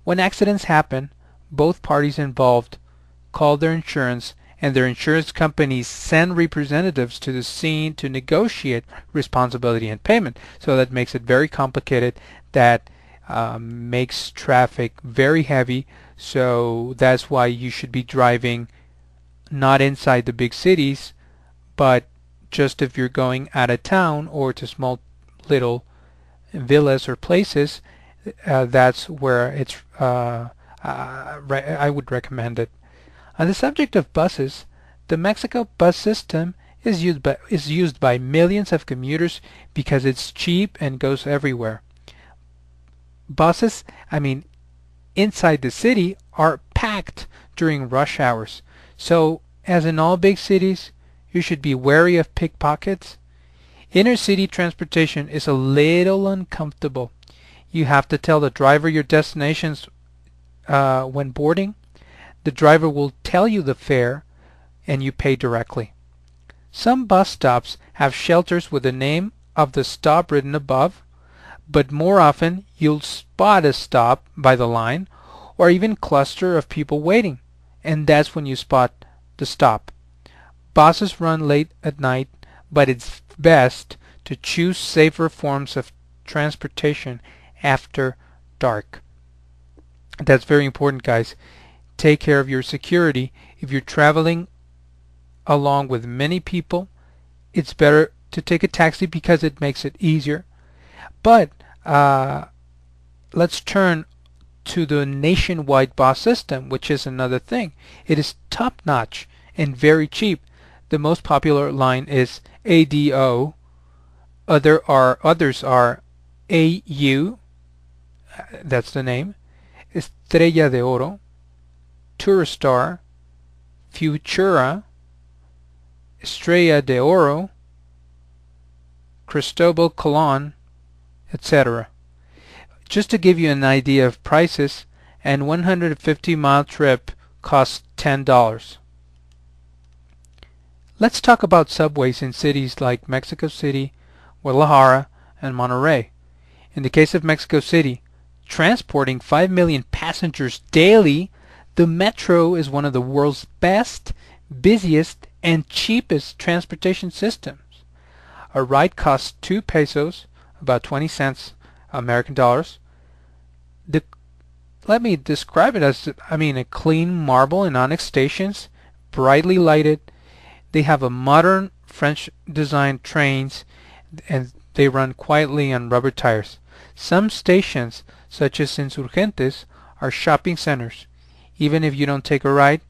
When accidents happen, both parties involved call their insurance, and their insurance companies send representatives to the scene to negotiate responsibility and payment. So that makes it very complicated. That makes traffic very heavy. So that's why you should be driving not inside the big cities, but just if you're going out of town or to small little villas or places, that's where it's I would recommend it. On the subject of buses, the Mexico bus system is used by millions of commuters because it's cheap and goes everywhere. Buses, inside the city, are packed during rush hours. So, as in all big cities, you should be wary of pickpockets. Inner city transportation is a little uncomfortable. You have to tell the driver your destinations when boarding. The driver will tell you the fare, and you pay directly. Some bus stops have shelters with the name of the stop written above, but more often you'll spot a stop by the line or even cluster of people waiting, and that's when you spot the stop. Buses run late at night, but it's best to choose safer forms of transportation after dark. That's very important, guys. Take care of your security. If you're traveling along with many people, it's better to take a taxi because it makes it easier. But let's turn to the nationwide bus system, which is another thing. It is top-notch and very cheap. The most popular line is ADO. Others are AU, that's the name, Estrella de Oro, Turistar, Futura, Estrella de Oro, Cristobal Colon, etc. Just to give you an idea of prices, an 150-mile trip costs $10. Let's talk about subways in cities like Mexico City, Guadalajara, and Monterrey. In the case of Mexico City, transporting 5 million passengers daily, the metro is one of the world's best, busiest, and cheapest transportation systems. A ride costs 2 pesos, about 20 cents American dollars. Let me describe it as, a clean marble and onyx stations, brightly lighted. They have a modern French-designed trains, and they run quietly on rubber tires. Some stations, such as Insurgentes, are shopping centers. Even if you don't take a ride,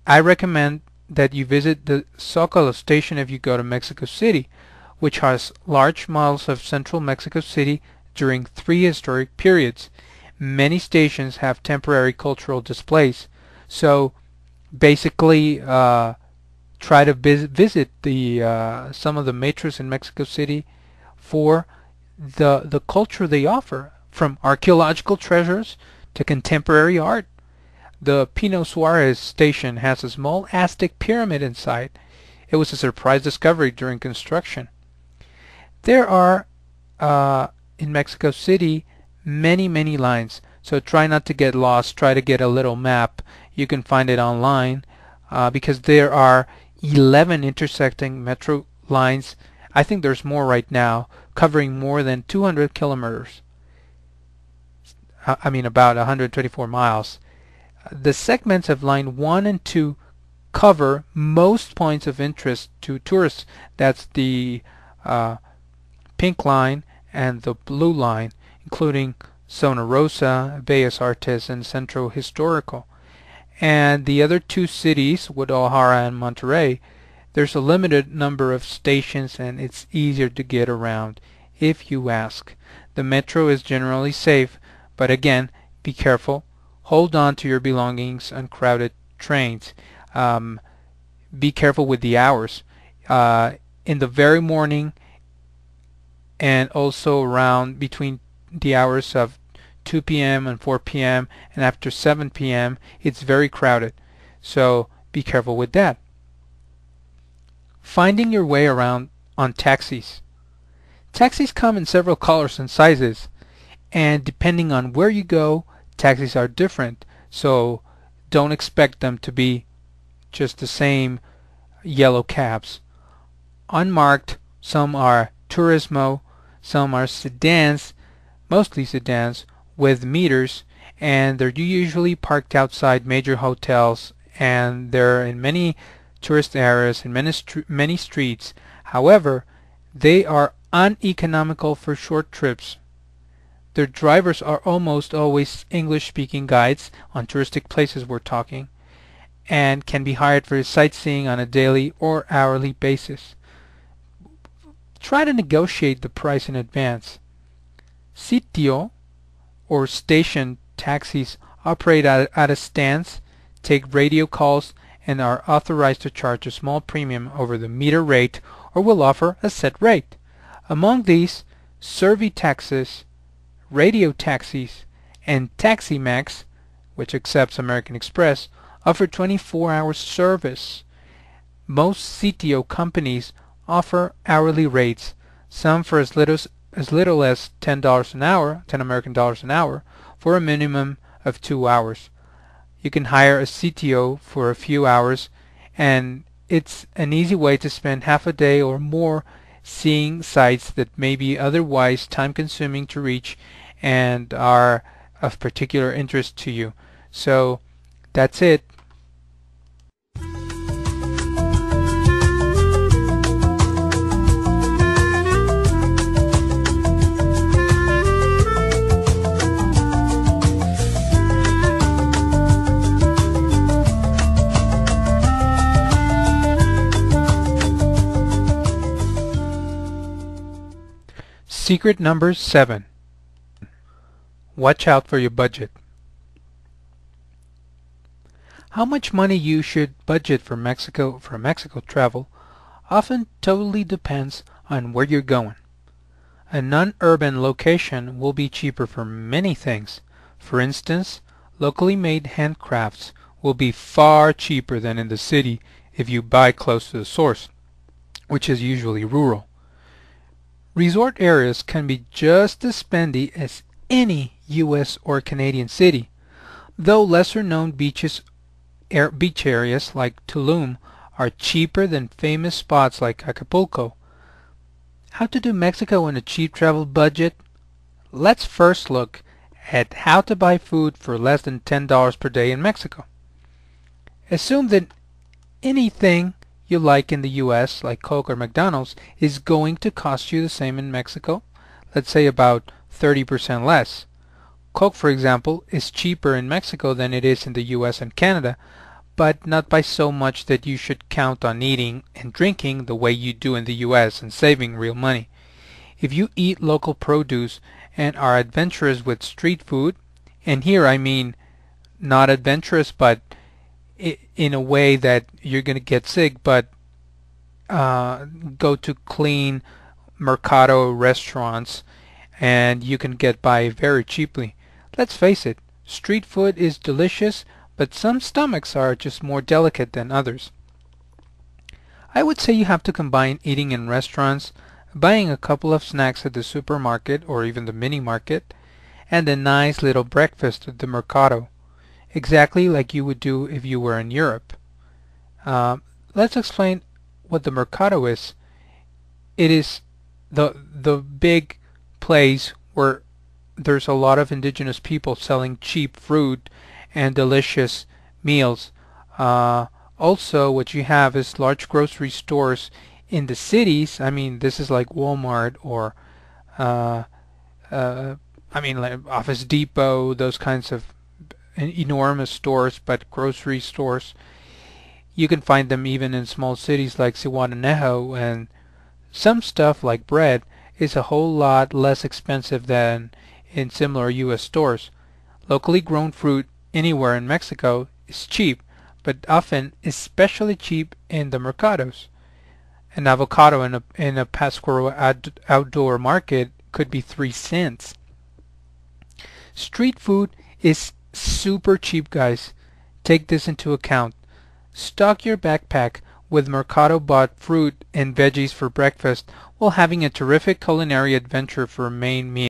I recommend that you visit the Zócalo station if you go to Mexico City, which has large models of central Mexico City during 3 historic periods. Many stations have temporary cultural displays, so basically try to visit some of the metros in Mexico City for the culture they offer, from archaeological treasures to contemporary art. The Pino Suarez station has a small Aztec pyramid inside. It was a surprise discovery during construction. There are, in Mexico City, many lines, so try not to get lost. Try to get a little map. You can find it online because there are 11 intersecting metro lines. I think there's more right now, covering more than 200 kilometers. About 124 miles. The segments of line 1 and 2 cover most points of interest to tourists. That's the pink line and the blue line, including Zona Rosa, Bellas Artes, and Centro Histórico. And the other 2 cities, Guadalajara and Monterrey, there's a limited number of stations and it's easier to get around if you ask. The metro is generally safe, but again, be careful. Hold on to your belongings on crowded trains. Be careful with the hours. In the very morning and also around between the hours of 2 p.m. and 4 p.m. and after 7 p.m. it's very crowded. So be careful with that. Finding your way around on taxis. Taxis come in several colors and sizes, and depending on where you go, taxis are different, so don't expect them to be just the same yellow cabs. Unmarked, some are Turismo, some are sedans, mostly sedans, with meters, and they're usually parked outside major hotels, and they're in many tourist areas and many streets. However, they are uneconomical for short trips. Their drivers are almost always English-speaking guides on touristic places we're talking, and can be hired for sightseeing on a daily or hourly basis. Try to negotiate the price in advance. Sitio or station taxis operate at a stance, take radio calls, and are authorized to charge a small premium over the meter rate or will offer a set rate. Among these, Servitaxis, radio taxis, and TaxiMax, which accepts American Express, offer 24-hour service. Most Sitio companies offer hourly rates, some for as little as $10 an hour, 10 American dollars an hour, for a minimum of 2 hours. You can hire a Sitio for a few hours, and it's an easy way to spend half a day or more seeing sites that may be otherwise time-consuming to reach and are of particular interest to you. So that's it. Secret number 7. Watch out for your budget. How much money you should budget for Mexico travel often totally depends on where you're going. A non-urban location will be cheaper for many things. For instance, locally made handcrafts will be far cheaper than in the city if you buy close to the source, which is usually rural. Resort areas can be just as spendy as any U.S. or Canadian city, though lesser-known beach areas like Tulum are cheaper than famous spots like Acapulco. How to do Mexico on a cheap travel budget? Let's first look at how to buy food for less than $10 per day in Mexico. Assume that anything you like in the U.S., like Coke or McDonald's, is going to cost you the same in Mexico, let's say about 30% less. Coke, for example, is cheaper in Mexico than it is in the U.S. and Canada, but not by so much that you should count on eating and drinking the way you do in the U.S. and saving real money. If you eat local produce and are adventurous with street food, and here I mean not adventurous but in a way that you're going to get sick, but go to clean mercado restaurants and you can get by very cheaply. Let's face it, street food is delicious, but some stomachs are just more delicate than others. I would say you have to combine eating in restaurants, buying a couple of snacks at the supermarket or even the mini market, and a nice little breakfast at the mercado, exactly like you would do if you were in Europe. Let's explain what the mercado is. It is the big place where there's a lot of indigenous people selling cheap fruit and delicious meals. Also, what you have is large grocery stores in the cities. I mean, this is like Walmart or like Office Depot, those kinds of enormous stores, but grocery stores. You can find them even in small cities like Zihuatanejo, and some stuff like bread is a whole lot less expensive than in similar U.S. stores. Locally grown fruit anywhere in Mexico is cheap, but often especially cheap in the mercados. An avocado in a Pascuaro outdoor market could be 3 cents. Street food is super cheap, guys. Take this into account. Stock your backpack with mercado-bought fruit and veggies for breakfast while having a terrific culinary adventure for a main meal.